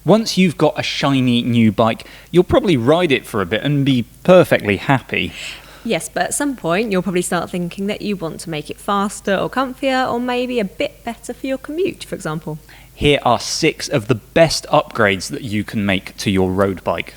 Once you've got a shiny new bike, you'll probably ride it for a bit and be perfectly happy. Yes, but at some point you'll probably start thinking that you want to make it faster or comfier or maybe a bit better for your commute, for example. Here are 6 of the best upgrades that you can make to your road bike.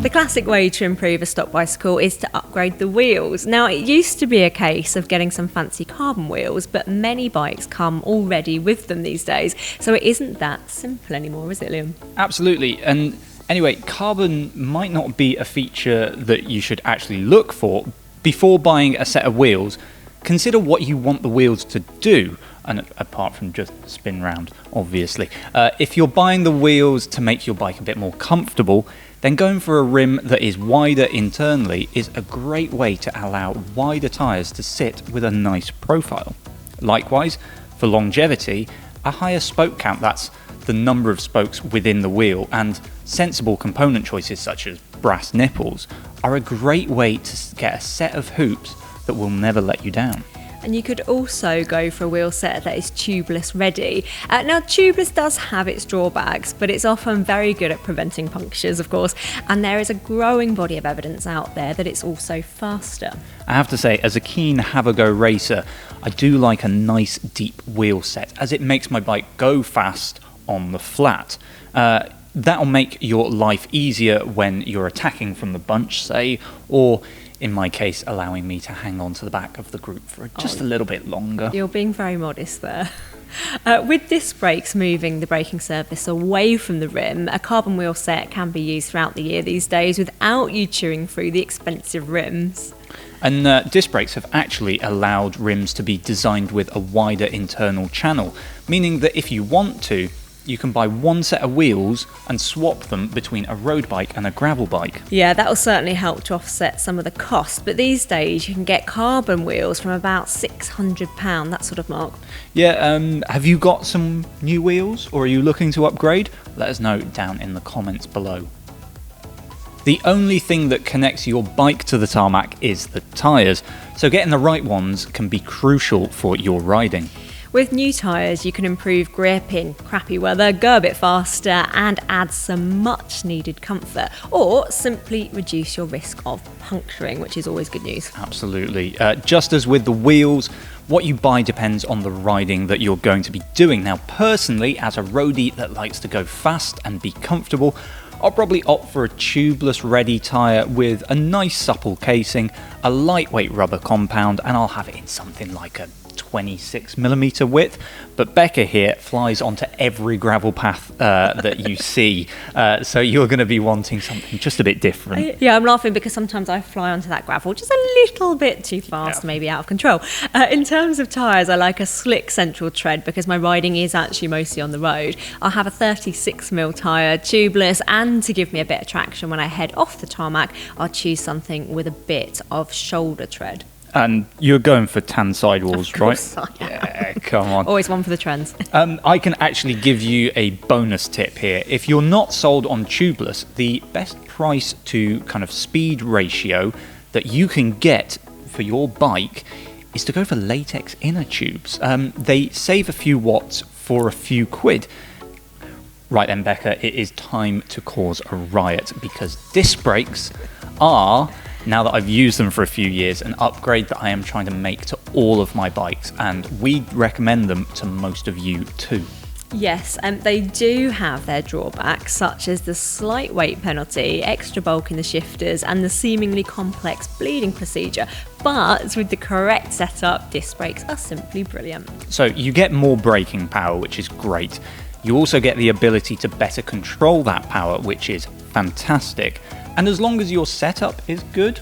The classic way to improve a stock bicycle is to upgrade the wheels. Now, it used to be a case of getting some fancy carbon wheels, but many bikes come already with them these days, so it isn't that simple anymore, is it, Liam? Absolutely. And anyway, carbon might not be a feature that you should actually look for. Before buying a set of wheels, consider what you want the wheels to do, and apart from just spin round, obviously. If you're buying the wheels to make your bike a bit more comfortable, then going for a rim that is wider internally is a great way to allow wider tyres to sit with a nice profile. Likewise, for longevity, a higher spoke count, that's the number of spokes within the wheel, and sensible component choices such as brass nipples are a great way to get a set of hoops that will never let you down. And you could also go for a wheel set that is tubeless ready. Now, tubeless does have its drawbacks, but it's often very good at preventing punctures, of course, and there is a growing body of evidence out there that it's also faster. I have to say, as a keen have-a-go racer, I do like a nice deep wheel set, as it makes my bike go fast on the flat. That'll make your life easier when you're attacking from the bunch, say, or in my case, allowing me to hang on to the back of the group for just a little bit longer. You're being very modest there. With disc brakes moving the braking surface away from the rim, a carbon wheel set can be used throughout the year these days without you chewing through the expensive rims. And disc brakes have actually allowed rims to be designed with a wider internal channel, meaning that if you want to, you can buy one set of wheels and swap them between a road bike and a gravel bike. Yeah, that will certainly help to offset some of the cost, but these days you can get carbon wheels from about £600, that sort of mark. Yeah, have you got some new wheels, or are you looking to upgrade? Let us know down in the comments below. The only thing that connects your bike to the tarmac is the tyres, so getting the right ones can be crucial for your riding. With new tyres, you can improve grip in crappy weather, go a bit faster, and add some much needed comfort, or simply reduce your risk of puncturing, which is always good news. Absolutely. Just as with the wheels, what you buy depends on the riding that you're going to be doing. Now, personally, as a roadie that likes to go fast and be comfortable, I'll probably opt for a tubeless ready tyre with a nice supple casing, a lightweight rubber compound, and I'll have it in something like a 26mm width, but Becca here flies onto every gravel path that you see, so you're going to be wanting something just a bit different. Yeah, I'm laughing because sometimes I fly onto that gravel just a little bit too fast, maybe out of control. In terms of tyres, I like a slick central tread because my riding is actually mostly on the road. I'll have a 36mm tyre, tubeless, and to give me a bit of traction when I head off the tarmac, I'll choose something with a bit of shoulder tread. And you're going for tan sidewalls, right? Yeah, come on. Always one for the trends. I can actually give you a bonus tip here. If you're not sold on tubeless, the best price to kind of speed ratio that you can get for your bike is to go for latex inner tubes. They save a few watts for a few quid. Right then, Becca, it is time to cause a riot because disc brakes are, now that I've used them for a few years, an upgrade that I am trying to make to all of my bikes, and we recommend them to most of you too. Yes, they do have their drawbacks, such as the slight weight penalty, extra bulk in the shifters, and the seemingly complex bleeding procedure. But with the correct setup, disc brakes are simply brilliant. So you get more braking power, which is great. You also get the ability to better control that power, which is fantastic. And as long as your setup is good,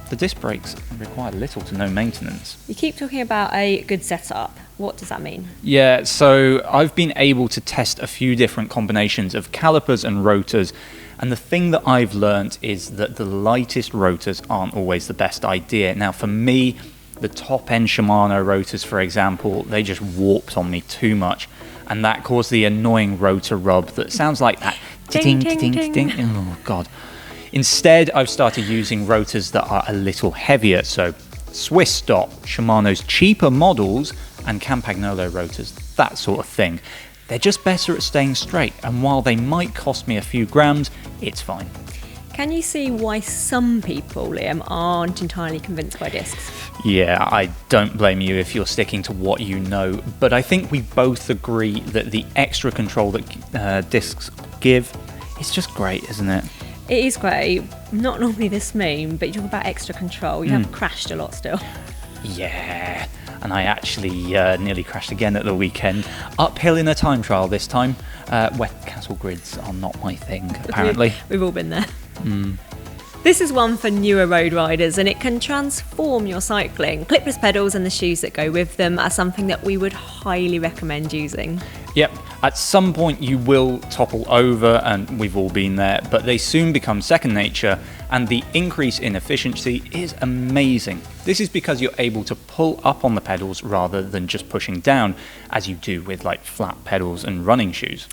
the disc brakes require little to no maintenance. You keep talking about a good setup. What does that mean? Yeah, so I've been able to test a few different combinations of calipers and rotors, and the thing that I've learnt is that the lightest rotors aren't always the best idea. Now, for me, the top-end Shimano rotors, for example, they just warped on me too much, and that caused the annoying rotor rub that sounds like that ding, ding, ding, ding. Oh, God. Instead, I've started using rotors that are a little heavier, so Swiss stock, Shimano's cheaper models, and Campagnolo rotors, that sort of thing. They're just better at staying straight, and while they might cost me a few grams, it's fine. Can you see why some people, Liam, aren't entirely convinced by discs? Yeah, I don't blame you if you're sticking to what you know, but I think we both agree that the extra control that discs give is just great, isn't it? It is great. Not normally this mean, but you talk about extra control. You have crashed a lot still. Yeah, and I actually nearly crashed again at the weekend. Uphill in a time trial this time. Wet castle grids are not my thing, apparently. We've all been there. This is one for newer road riders, and it can transform your cycling. Clipless pedals and the shoes that go with them are something that we would highly recommend using. Yep, at some point you will topple over, and we've all been there, but they soon become second nature, and the increase in efficiency is amazing. This is because you're able to pull up on the pedals rather than just pushing down, as you do with like flat pedals and running shoes.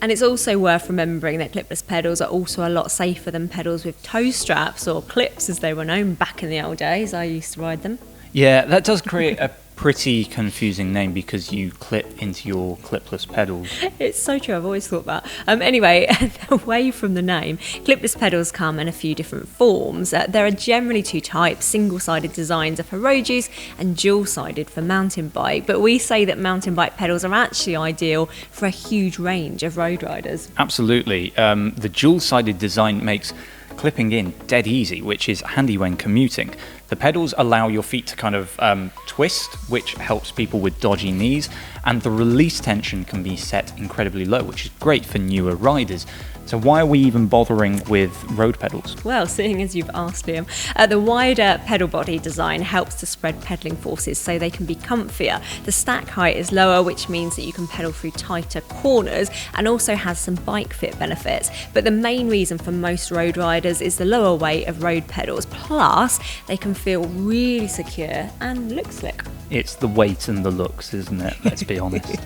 And it's also worth remembering that clipless pedals are also a lot safer than pedals with toe straps, or clips as they were known back in the old days. I used to ride them. Yeah, that does create a pretty confusing name because you clip into your clipless pedals. It's so true, I've always thought that. Anyway, away from the name, clipless pedals come in a few different forms. There are generally two types. Single-sided designs are for road use and dual-sided for mountain bike, but we say that mountain bike pedals are actually ideal for a huge range of road riders. Absolutely. The dual-sided design makes clipping in dead easy, which is handy when commuting. The pedals allow your feet to kind of twist, which helps people with dodgy knees, and the release tension can be set incredibly low, which is great for newer riders. So why are we even bothering with road pedals? Well, seeing as you've asked, Liam, the wider pedal body design helps to spread pedalling forces so they can be comfier. The stack height is lower, which means that you can pedal through tighter corners, and also has some bike fit benefits. But the main reason for most road riders is the lower weight of road pedals, plus they can feel really secure and look slick. It's the weight and the looks, isn't it? Let's be honest.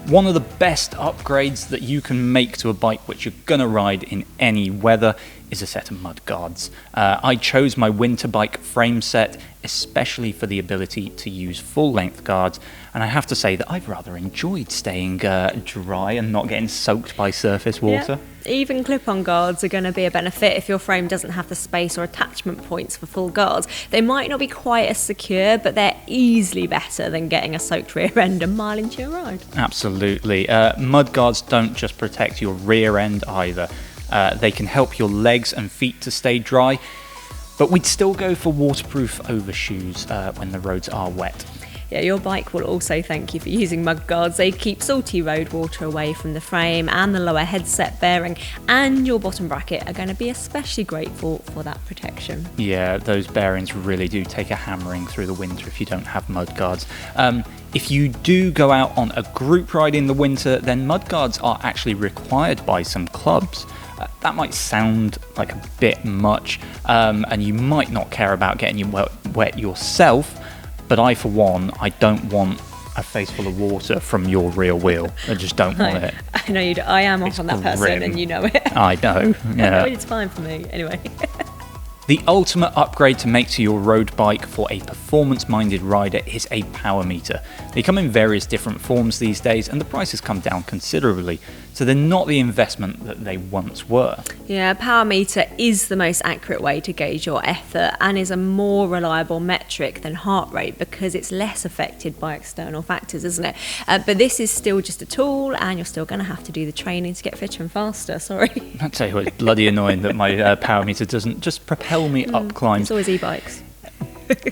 One of the best upgrades that you can make to a bike which you're going to ride in any weather is a set of Mudguards. I chose my winter bike frame set especially for the ability to use full-length guards, and I have to say that I've rather enjoyed staying dry and not getting soaked by surface water. Yeah. Even clip-on guards are going to be a benefit if your frame doesn't have the space or attachment points for full guards. They might not be quite as secure, but they're easily better than getting a soaked rear end a mile into your ride. Absolutely. Mudguards don't just protect your rear end either. They can help your legs and feet to stay dry, but we'd still go for waterproof overshoes when the roads are wet. Yeah, your bike will also thank you for using Mudguards. They keep salty road water away from the frame and the lower headset bearing, and your bottom bracket are going to be especially grateful for that protection. Yeah, those bearings really do take a hammering through the winter if you don't have Mudguards. If you do go out on a group ride in the winter, then Mudguards are actually required by some clubs. That might sound like a bit much, and you might not care about getting you wet yourself, but I, for one, I don't want a face full of water from your rear wheel. I just don't want it. I know you do. I am off on that person, and you know it. I know. Yeah. It's fine for me. Anyway. The ultimate upgrade to make to your road bike for a performance-minded rider is a power meter. They come in various different forms these days, and the prices come down considerably, so they're not the investment that they once were. Yeah, a power meter is the most accurate way to gauge your effort and is a more reliable metric than heart rate because it's less affected by external factors, isn't it? But this is still just a tool, and you're still going to have to do the training to get fitter and faster, sorry. I'll tell you what, it's bloody annoying that my power meter doesn't just propel me up climbs. It's always e-bikes.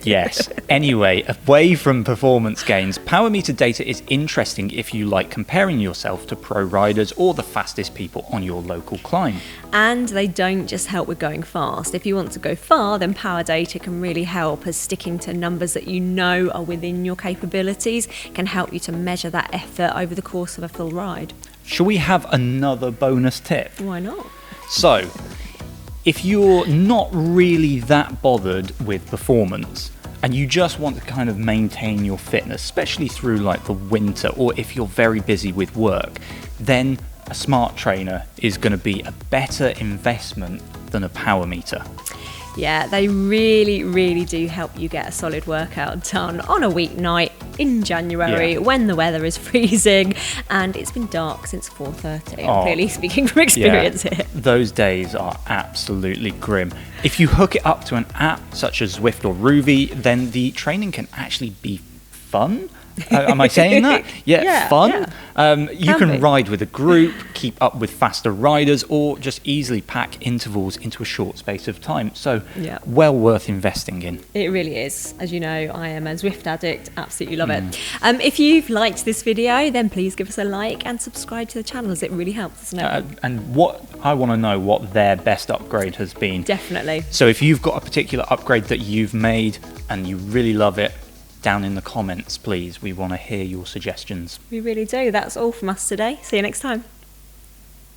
Yes. Anyway, away from performance gains, power meter data is interesting if you like comparing yourself to pro riders or the fastest people on your local climb. And they don't just help with going fast. If you want to go far, then power data can really help, as sticking to numbers that you know are within your capabilities can help you to measure that effort over the course of a full ride. Shall we have another bonus tip? Why not? So, if you're not really that bothered with performance and you just want to kind of maintain your fitness, especially through like the winter, or if you're very busy with work, then a smart trainer is going to be a better investment than a power meter. Yeah, they really, really do help you get a solid workout done on a weeknight in January when the weather is freezing and it's been dark since 4:30. I'm clearly speaking from experience here. Those days are absolutely grim. If you hook it up to an app such as Zwift or Ruvi, then the training can actually be fun. Am I saying that? Yeah, fun. Yeah. You can ride with a group, keep up with faster riders, or just easily pack intervals into a short space of time. So, well worth investing in. It really is. As you know, I am a Zwift addict. Absolutely love it. If you've liked this video, then please give us a like and subscribe to the channel, as it really helps, doesn't it? And I want to know what their best upgrade has been. Definitely. So if you've got a particular upgrade that you've made and you really love it, down in the comments, please. We want to hear your suggestions. We really do. That's all from us today. See you next time.